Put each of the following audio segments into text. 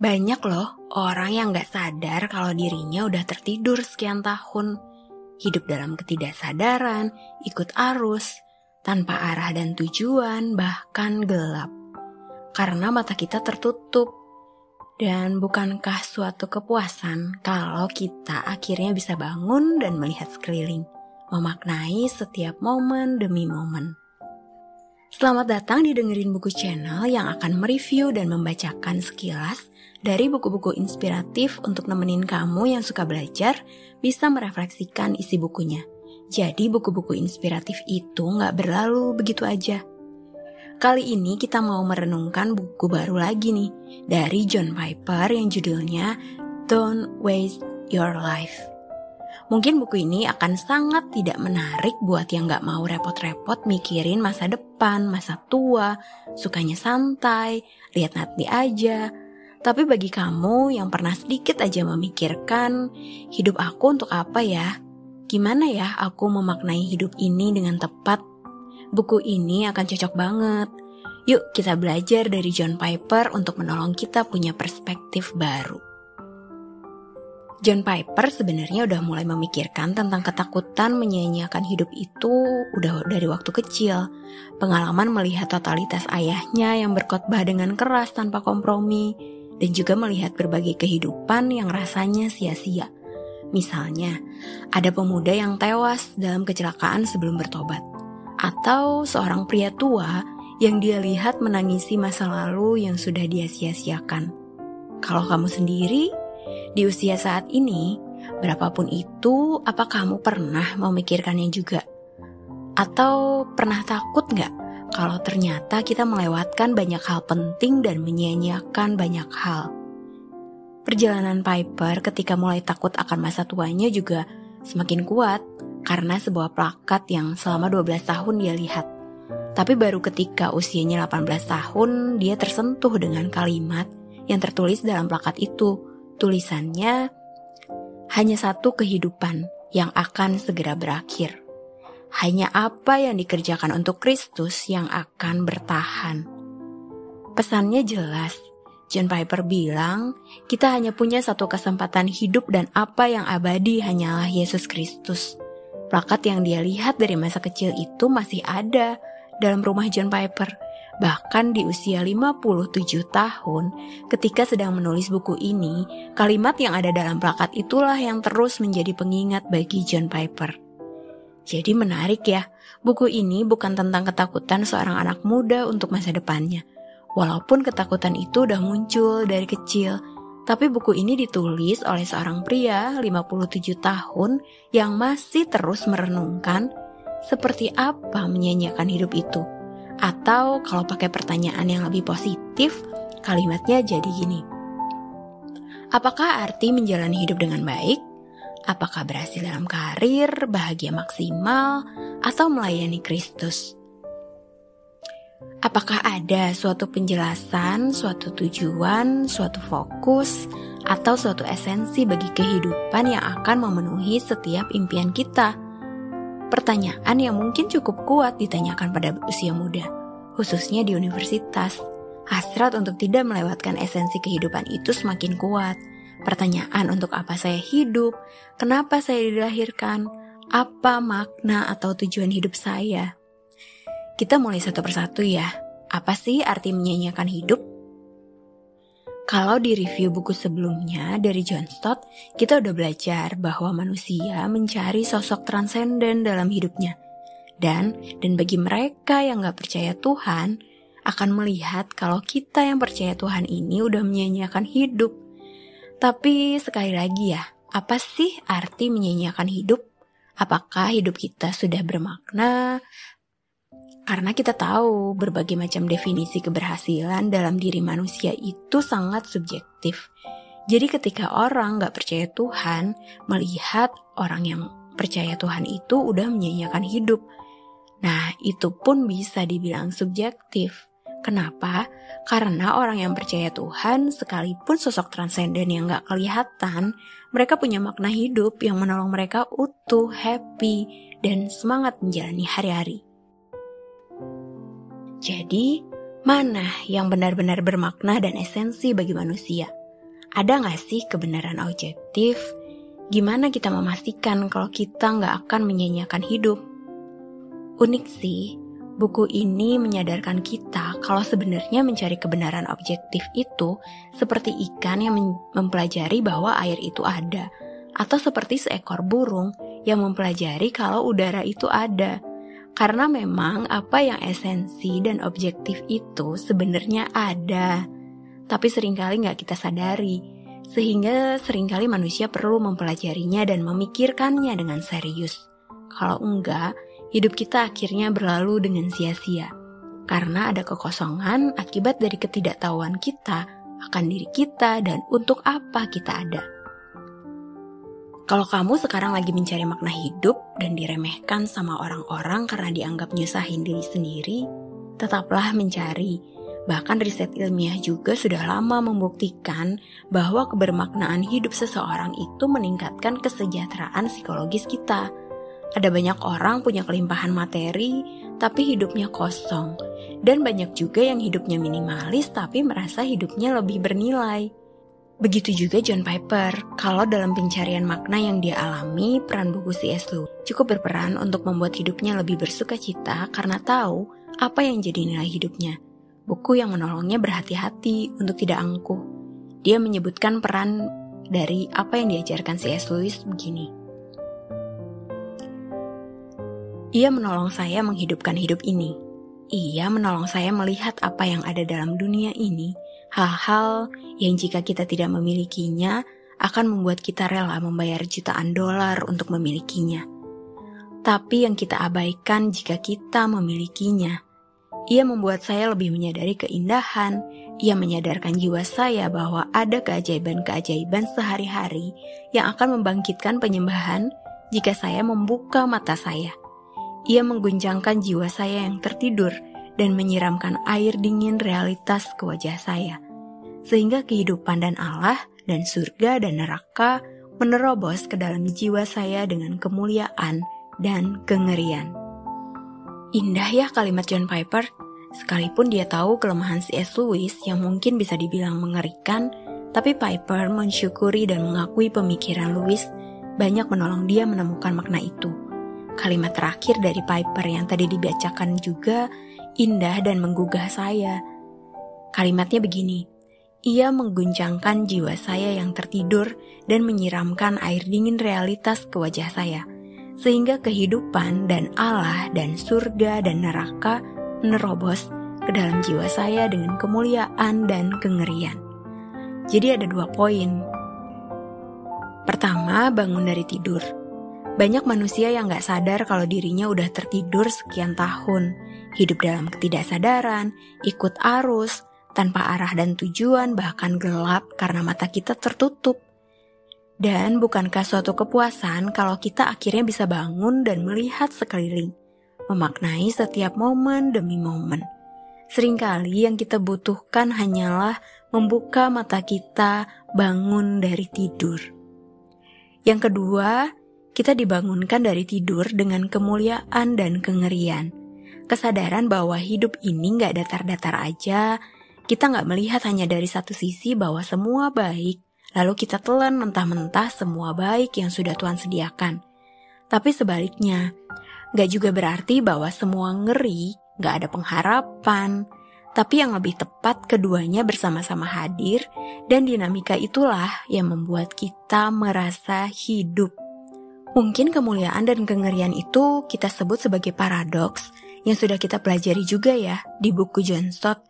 Banyak loh orang yang gak sadar kalau dirinya udah tertidur sekian tahun. Hidup dalam ketidaksadaran, ikut arus, tanpa arah dan tujuan, bahkan gelap. Karena mata kita tertutup. Dan bukankah suatu kepuasan kalau kita akhirnya bisa bangun dan melihat sekeliling, memaknai setiap momen demi momen. Selamat datang di Dengerin Buku Channel yang akan mereview dan membacakan sekilas dari buku-buku inspiratif untuk nemenin kamu yang suka belajar bisa merefleksikan isi bukunya. Jadi buku-buku inspiratif itu gak berlalu begitu aja. Kali ini kita mau merenungkan buku baru lagi nih dari John Piper yang judulnya Don't Waste Your Life. Mungkin buku ini akan sangat tidak menarik buat yang gak mau repot-repot mikirin masa depan, masa tua, sukanya santai, lihat nanti aja. Tapi bagi kamu yang pernah sedikit aja memikirkan, hidup aku untuk apa ya? Gimana ya aku memaknai hidup ini dengan tepat? Buku ini akan cocok banget. Yuk kita belajar dari John Piper untuk menolong kita punya perspektif baru. John Piper sebenarnya udah mulai memikirkan tentang ketakutan menyia-nyiakan hidup itu udah dari waktu kecil. Pengalaman melihat totalitas ayahnya yang berkhotbah dengan keras tanpa kompromi, dan juga melihat berbagai kehidupan yang rasanya sia-sia. Misalnya, ada pemuda yang tewas dalam kecelakaan sebelum bertobat. Atau seorang pria tua yang dia lihat menangisi masa lalu yang sudah dia sia-siakan. Kalau kamu sendiri, di usia saat ini, berapapun itu, apa kamu pernah memikirkannya juga? Atau pernah takut gak kalau ternyata kita melewatkan banyak hal penting dan menyia-nyiakan banyak hal? Perjalanan Piper ketika mulai takut akan masa tuanya juga semakin kuat karena sebuah plakat yang selama 12 tahun dia lihat. Tapi baru ketika usianya 18 tahun dia tersentuh dengan kalimat yang tertulis dalam plakat itu. Tulisannya, hanya satu kehidupan yang akan segera berakhir. Hanya apa yang dikerjakan untuk Kristus yang akan bertahan. Pesannya jelas. John Piper bilang, kita hanya punya satu kesempatan hidup dan apa yang abadi hanyalah Yesus Kristus. Plakat yang dia lihat dari masa kecil itu masih ada dalam rumah John Piper. Bahkan di usia 57 tahun, ketika sedang menulis buku ini, kalimat yang ada dalam plakat itulah yang terus menjadi pengingat bagi John Piper. Jadi menarik ya, buku ini bukan tentang ketakutan seorang anak muda untuk masa depannya. Walaupun ketakutan itu udah muncul dari kecil, tapi buku ini ditulis oleh seorang pria 57 tahun yang masih terus merenungkan seperti apa menyia-nyiakan hidup itu. Atau kalau pakai pertanyaan yang lebih positif, kalimatnya jadi gini. Apakah arti menjalani hidup dengan baik? Apakah berhasil dalam karir, bahagia maksimal, atau melayani Kristus? Apakah ada suatu penjelasan, suatu tujuan, suatu fokus, atau suatu esensi bagi kehidupan yang akan memenuhi setiap impian kita? Pertanyaan yang mungkin cukup kuat ditanyakan pada usia muda, khususnya di universitas. Hasrat untuk tidak melewatkan esensi kehidupan itu semakin kuat. Pertanyaan untuk apa saya hidup, kenapa saya dilahirkan, apa makna atau tujuan hidup saya. Kita mulai satu persatu ya. Apa sih arti menyia-nyiakan hidup? Kalau di review buku sebelumnya dari John Stott, kita udah belajar bahwa manusia mencari sosok transenden dalam hidupnya. Dan bagi mereka yang gak percaya Tuhan, akan melihat kalau kita yang percaya Tuhan ini udah menyia-nyiakan hidup. Tapi sekali lagi ya, apa sih arti menyia-nyiakan hidup? Apakah hidup kita sudah bermakna? Karena kita tahu berbagai macam definisi keberhasilan dalam diri manusia itu sangat subjektif. Jadi ketika orang gak percaya Tuhan, melihat orang yang percaya Tuhan itu udah menyia-nyiakan hidup. Nah, itu pun bisa dibilang subjektif. Kenapa? Karena orang yang percaya Tuhan, sekalipun sosok transenden yang gak kelihatan, mereka punya makna hidup yang menolong mereka utuh, happy, dan semangat menjalani hari-hari. Jadi, mana yang benar-benar bermakna dan esensi bagi manusia? Ada gak sih kebenaran objektif? Gimana kita memastikan kalau kita gak akan menyanyiakan hidup? Unik sih, buku ini menyadarkan kita kalau sebenarnya mencari kebenaran objektif itu seperti ikan yang mempelajari bahwa air itu ada, atau seperti seekor burung yang mempelajari kalau udara itu ada. Karena memang apa yang esensi dan objektif itu sebenarnya ada, tapi seringkali gak kita sadari, sehingga seringkali manusia perlu mempelajarinya dan memikirkannya dengan serius. Kalau enggak, hidup kita akhirnya berlalu dengan sia-sia, karena ada kekosongan akibat dari ketidaktahuan kita akan diri kita dan untuk apa kita ada. Kalau kamu sekarang lagi mencari makna hidup dan diremehkan sama orang-orang karena dianggap nyusahin diri sendiri, tetaplah mencari. Bahkan riset ilmiah juga sudah lama membuktikan bahwa kebermaknaan hidup seseorang itu meningkatkan kesejahteraan psikologis kita. Ada banyak orang punya kelimpahan materi, tapi hidupnya kosong. Dan banyak juga yang hidupnya minimalis, tapi merasa hidupnya lebih bernilai. Begitu juga John Piper, kalau dalam pencarian makna yang dia alami, peran buku C.S. Lewis cukup berperan untuk membuat hidupnya lebih bersuka cita karena tahu apa yang jadi nilai hidupnya. Buku yang menolongnya berhati-hati untuk tidak angkuh. Dia menyebutkan peran dari apa yang diajarkan C.S. Lewis begini. Ia menolong saya menghidupkan hidup ini. Ia menolong saya melihat apa yang ada dalam dunia ini, hal-hal yang jika kita tidak memilikinya akan membuat kita rela membayar jutaan dolar untuk memilikinya. Tapi yang kita abaikan jika kita memilikinya. Ia membuat saya lebih menyadari keindahan, ia menyadarkan jiwa saya bahwa ada keajaiban-keajaiban sehari-hari yang akan membangkitkan penyembahan jika saya membuka mata saya. Ia mengguncangkan jiwa saya yang tertidur dan menyiramkan air dingin realitas ke wajah saya. Sehingga kehidupan dan Allah dan surga dan neraka menerobos ke dalam jiwa saya dengan kemuliaan dan kengerian. Indah ya kalimat John Piper, sekalipun dia tahu kelemahan C.S. Lewis yang mungkin bisa dibilang mengerikan, tapi Piper mensyukuri dan mengakui pemikiran Lewis banyak menolong dia menemukan makna itu. Kalimat terakhir dari Piper yang tadi dibacakan juga indah dan menggugah saya. Kalimatnya begini, ia mengguncangkan jiwa saya yang tertidur dan menyiramkan air dingin realitas ke wajah saya. Sehingga kehidupan dan Allah dan surga dan neraka menerobos ke dalam jiwa saya dengan kemuliaan dan kengerian. Jadi ada 2 poin. Pertama, bangun dari tidur. Banyak manusia yang gak sadar kalau dirinya udah tertidur sekian tahun, hidup dalam ketidaksadaran, ikut arus, tanpa arah dan tujuan, bahkan gelap karena mata kita tertutup. Dan bukankah suatu kepuasan kalau kita akhirnya bisa bangun dan melihat sekeliling, memaknai setiap momen demi momen. Seringkali yang kita butuhkan hanyalah membuka mata kita bangun dari tidur. Yang kedua, kita dibangunkan dari tidur dengan kemuliaan dan kengerian. Kesadaran bahwa hidup ini gak datar-datar aja, kita gak melihat hanya dari satu sisi bahwa semua baik, lalu kita telan mentah-mentah semua baik yang sudah Tuhan sediakan. Tapi sebaliknya, gak juga berarti bahwa semua ngeri, gak ada pengharapan. Tapi yang lebih tepat keduanya bersama-sama hadir dan dinamika itulah yang membuat kita merasa hidup. Mungkin kemuliaan dan kengerian itu kita sebut sebagai paradoks yang sudah kita pelajari juga ya di buku John Stott.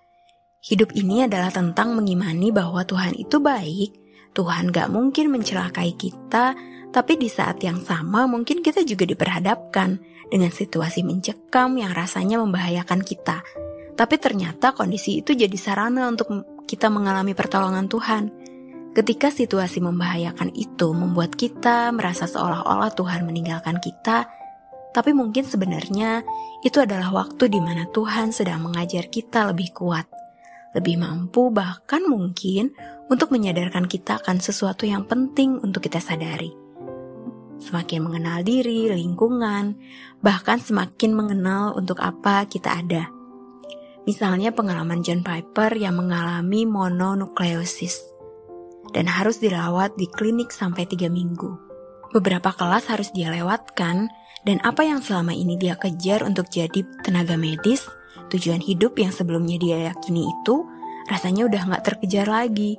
Hidup ini adalah tentang mengimani bahwa Tuhan itu baik. Tuhan gak mungkin mencelakai kita, tapi di saat yang sama mungkin kita juga diperhadapkan dengan situasi mencekam yang rasanya membahayakan kita. Tapi ternyata kondisi itu jadi sarana untuk kita mengalami pertolongan Tuhan. Ketika situasi membahayakan itu membuat kita merasa seolah-olah Tuhan meninggalkan kita, tapi mungkin sebenarnya itu adalah waktu di mana Tuhan sedang mengajar kita lebih kuat, lebih mampu bahkan mungkin untuk menyadarkan kita akan sesuatu yang penting untuk kita sadari. Semakin mengenal diri, lingkungan, bahkan semakin mengenal untuk apa kita ada. Misalnya pengalaman John Piper yang mengalami mononukleosis. dan harus dirawat di klinik sampai 3 minggu. Beberapa kelas harus dia lewatkan, dan apa yang selama ini dia kejar untuk jadi tenaga medis, tujuan hidup yang sebelumnya dia yakini itu, rasanya udah gak terkejar lagi.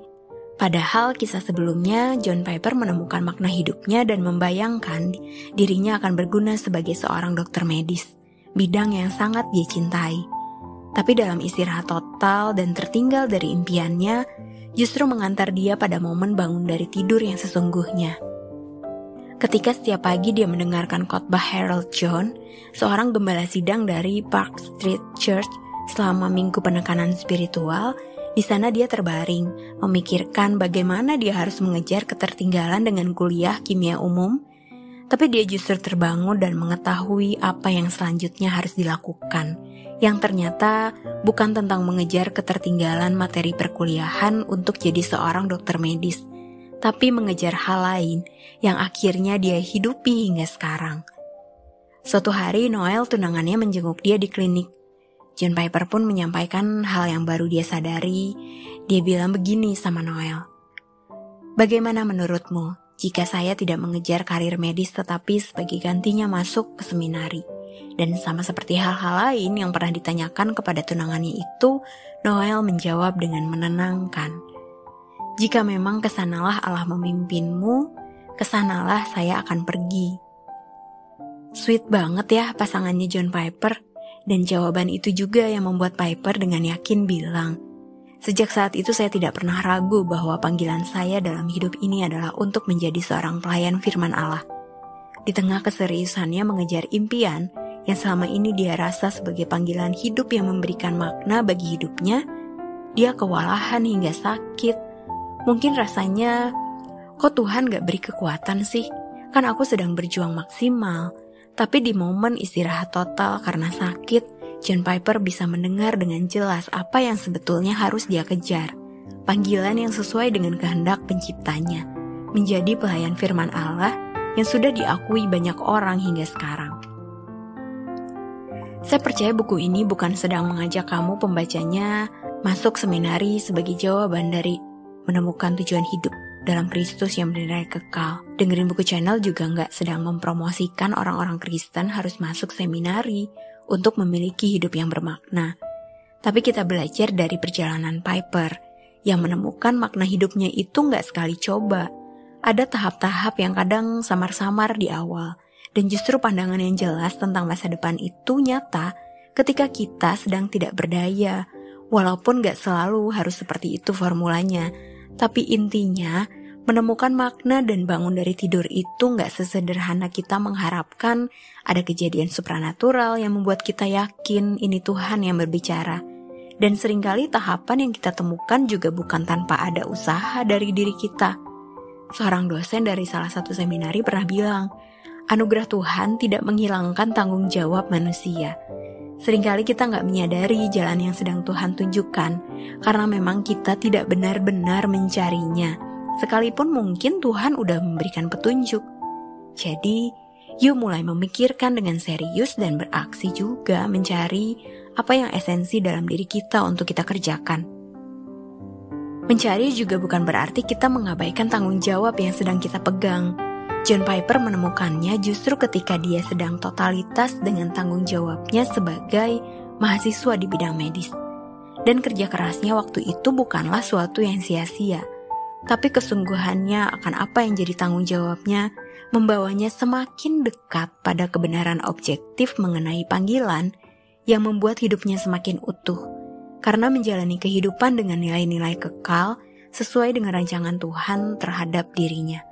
Padahal kisah sebelumnya, John Piper menemukan makna hidupnya dan membayangkan dirinya akan berguna sebagai seorang dokter medis, bidang yang sangat dia cintai. Tapi dalam istirahat total dan tertinggal dari impiannya, justru mengantar dia pada momen bangun dari tidur yang sesungguhnya. Ketika setiap pagi dia mendengarkan khotbah Harold John, seorang gembala sidang dari Park Street Church selama minggu penekanan spiritual, di sana dia terbaring, memikirkan bagaimana dia harus mengejar ketertinggalan dengan kuliah kimia umum, tapi dia justru terbangun dan mengetahui apa yang selanjutnya harus dilakukan, yang ternyata bukan tentang mengejar ketertinggalan materi perkuliahan untuk jadi seorang dokter medis, tapi mengejar hal lain yang akhirnya dia hidupi hingga sekarang. Suatu hari Noel tunangannya menjenguk dia di klinik. John Piper pun menyampaikan hal yang baru dia sadari. Dia bilang begini sama Noel. Bagaimana menurutmu jika saya tidak mengejar karir medis tetapi sebagai gantinya masuk ke seminari? Dan sama seperti hal-hal lain yang pernah ditanyakan kepada tunangannya itu, Noel menjawab dengan menenangkan. Jika memang kesanalah Allah memimpinmu, kesanalah saya akan pergi. Sweet banget ya pasangannya John Piper. Dan jawaban itu juga yang membuat Piper dengan yakin bilang, sejak saat itu saya tidak pernah ragu bahwa panggilan saya dalam hidup ini adalah untuk menjadi seorang pelayan firman Allah. Di tengah keseriusannya mengejar impian yang selama ini dia rasa sebagai panggilan hidup yang memberikan makna bagi hidupnya, dia kewalahan hingga sakit. Mungkin rasanya, kok Tuhan gak beri kekuatan sih? Kan aku sedang berjuang maksimal. Tapi di momen istirahat total karena sakit, John Piper bisa mendengar dengan jelas apa yang sebetulnya harus dia kejar. Panggilan yang sesuai dengan kehendak penciptanya, menjadi pelayan firman Allah yang sudah diakui banyak orang hingga sekarang. Saya percaya buku ini bukan sedang mengajak kamu pembacanya masuk seminari sebagai jawaban dari menemukan tujuan hidup dalam Kristus yang bernilai kekal. Dengerin Buku Channel juga nggak sedang mempromosikan orang-orang Kristen harus masuk seminari untuk memiliki hidup yang bermakna. Tapi kita belajar dari perjalanan Piper yang menemukan makna hidupnya itu nggak sekali coba. Ada tahap-tahap yang kadang samar-samar di awal, dan justru pandangan yang jelas tentang masa depan itu nyata ketika kita sedang tidak berdaya. Walaupun nggak selalu harus seperti itu formulanya, tapi intinya, menemukan makna dan bangun dari tidur itu gak sesederhana kita mengharapkan ada kejadian supranatural yang membuat kita yakin ini Tuhan yang berbicara. Dan seringkali tahapan yang kita temukan juga bukan tanpa ada usaha dari diri kita. Seorang dosen dari salah satu seminari pernah bilang, anugerah Tuhan tidak menghilangkan tanggung jawab manusia. Seringkali kita nggak menyadari jalan yang sedang Tuhan tunjukkan, karena memang kita tidak benar-benar mencarinya. Sekalipun mungkin Tuhan udah memberikan petunjuk. Jadi, yuk mulai memikirkan dengan serius dan beraksi juga mencari apa yang esensi dalam diri kita untuk kita kerjakan. Mencari juga bukan berarti kita mengabaikan tanggung jawab yang sedang kita pegang. John Piper menemukannya justru ketika dia sedang totalitas dengan tanggung jawabnya sebagai mahasiswa di bidang medis. Dan kerja kerasnya waktu itu bukanlah suatu yang sia-sia, tapi kesungguhannya akan apa yang jadi tanggung jawabnya membawanya semakin dekat pada kebenaran objektif mengenai panggilan yang membuat hidupnya semakin utuh, karena menjalani kehidupan dengan nilai-nilai kekal sesuai dengan rancangan Tuhan terhadap dirinya.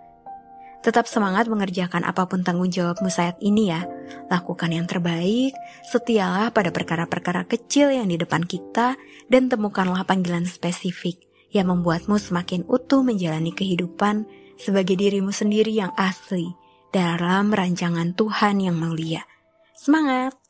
Tetap semangat mengerjakan apapun tanggung jawabmu saat ini ya. Lakukan yang terbaik, setialah pada perkara-perkara kecil yang di depan kita, dan temukanlah panggilan spesifik yang membuatmu semakin utuh menjalani kehidupan sebagai dirimu sendiri yang asli dalam rancangan Tuhan yang mulia. Semangat!